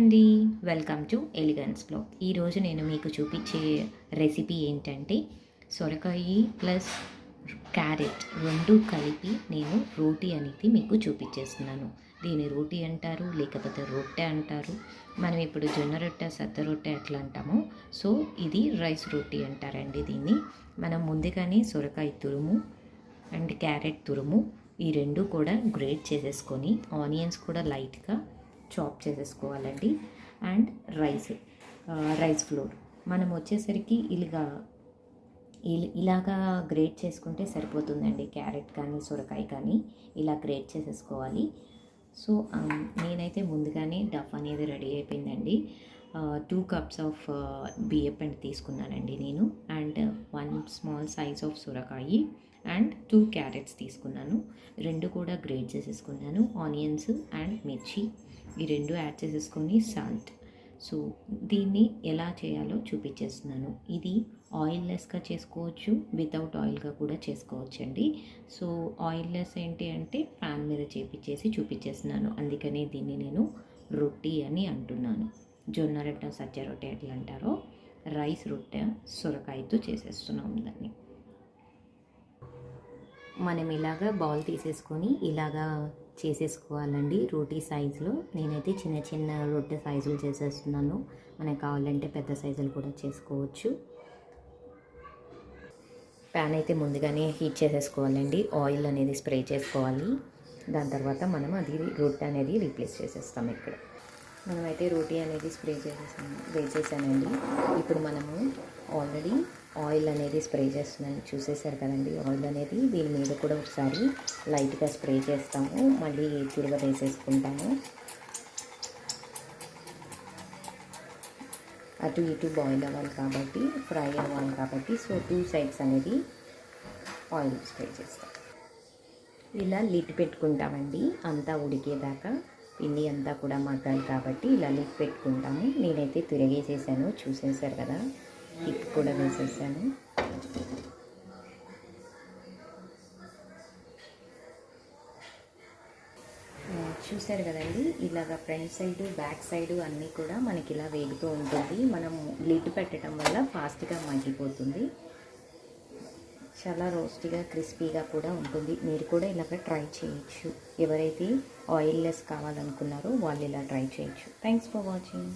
అండి, welcome to elegance blog. ఈరోజు నేను మీకు చూపించే రెసిపీ ఏంటంటే సొరకాయ ప్లస్ క్యారెట్ రెండు కలిపి నేను రోటీ అనేది మీకు చూపించేస్తున్నాను. దీన్ని రోటీ అంటారు, లేకపోతే రొట్టె అంటారు. మనం ఇప్పుడు జొన్న రొట్టె, సద్ద రొట్టె ఎట్లా అంటామో, సో ఇది రైస్ రోటీ అంటారండి. దీన్ని మనం ముందుగానే సొరకాయ తురుము అండ్ క్యారెట్ తురుము ఈ రెండు కూడా గ్రేట్ చేసేసుకొని ఆనియన్స్ కూడా లైట్గా చాప్ చేసేసుకోవాలండి. అండ్ రైస్ ఫ్లోర్ మనం వచ్చేసరికి ఇలాగా గ్రేట్ చేసుకుంటే సరిపోతుందండి. క్యారెట్ కానీ సొరకాయ కానీ ఇలా గ్రేట్ చేసేసుకోవాలి. సో నేనైతే ముందుగానే డఫ్ అనేది రెడీ అయిపోయిందండి. 2 cups ఆఫ్ బియ్యపిండి తీసుకున్నానండి నేను. అండ్ 1 small size ఆఫ్ సొరకాయ అండ్ 2 క్యారెట్స్ తీసుకున్నాను. రెండు కూడా గ్రేట్ చేసేసుకున్నాను. ఆనియన్స్ అండ్ మిర్చి ఈ రెండు యాడ్ చేసేసుకొని సాల్ట్. సో దీన్ని ఎలా చేయాలో చూపించేస్తున్నాను. ఇది ఆయిల్లెస్గా చేసుకోవచ్చు, వితౌట్ ఆయిల్గా కూడా చేసుకోవచ్చండి. సో ఆయిల్లెస్ ఏంటి అంటే ప్యాన్ మీద చూపించేస్తున్నాను. అందుకనే దీన్ని నేను రొట్టి అని అంటున్నాను. జొన్న రొట్టె, సజ్జ రొట్టె ఎట్లా అంటారో రైస్ రొట్టె సొరకాయతో చేసేస్తున్నాం దాన్ని. మనం ఇలాగా బౌల్ తీసేసుకొని ఇలాగా చేసేసుకోవాలండి రోటీ సైజులో. నేనైతే చిన్న చిన్న రొట్టె సైజులు చేసేస్తున్నాను. మనకు కావాలంటే పెద్ద సైజులు కూడా చేసుకోవచ్చు. ప్యాన్ అయితే ముందుగానే హీట్ చేసేసుకోవాలండి. ఆయిల్ అనేది స్ప్రే చేసుకోవాలి. దాని తర్వాత మనం అది రొట్టె అనేది రీప్లేస్ చేసేస్తాం. ఇక్కడ మనమైతే రోటీ అనేది వేసేసానండి. ఇప్పుడు మనము ఆల్రెడీ ఆయిల్ అనేది స్ప్రే చేస్తున్నాను, చూసేసారు కదండి. ఆయిల్ అనేది దీని మీద కూడా ఒకసారి లైట్గా స్ప్రే చేస్తాము, మళ్ళీ తిరగ వేసేసుకుంటాము. అటు ఇటు బాయిల్ అవ్వాలి కాబట్టి, ఫ్రై అవ్వాలి కాబట్టి, సో 2 sides అనేది ఆయిల్ స్ప్రే చేస్తాం. ఇలా లిడ్ పెట్టుకుంటామండి అంతా ఉడికేదాకా. పిండి అంతా కూడా మగ్గాలి కాబట్టి ఇలా లిడ్ పెట్టుకుంటాము. నేనైతే తిరిగేసేసాను, చూసేసారు కదా. టిక్ కూడా వేసేసాను. చూసారు కదండి, ఇలాగ ఫ్రంట్ సైడు బ్యాక్ సైడు అన్నీ కూడా మనకి ఇలా వేగుతూ ఉంటుంది. మనం లిడ్ పెట్టడం వల్ల ఫాస్ట్గా మగ్గిపోతుంది. చాలా రోస్టీగా క్రిస్పీగా కూడా ఉంటుంది. మీరు కూడా ఇలాగ ట్రై చేయొచ్చు. ఎవరైతే ఆయిల్లెస్ కావాలనుకున్నారో వాళ్ళు ఇలా ట్రై చేయొచ్చు. Thanks for watching.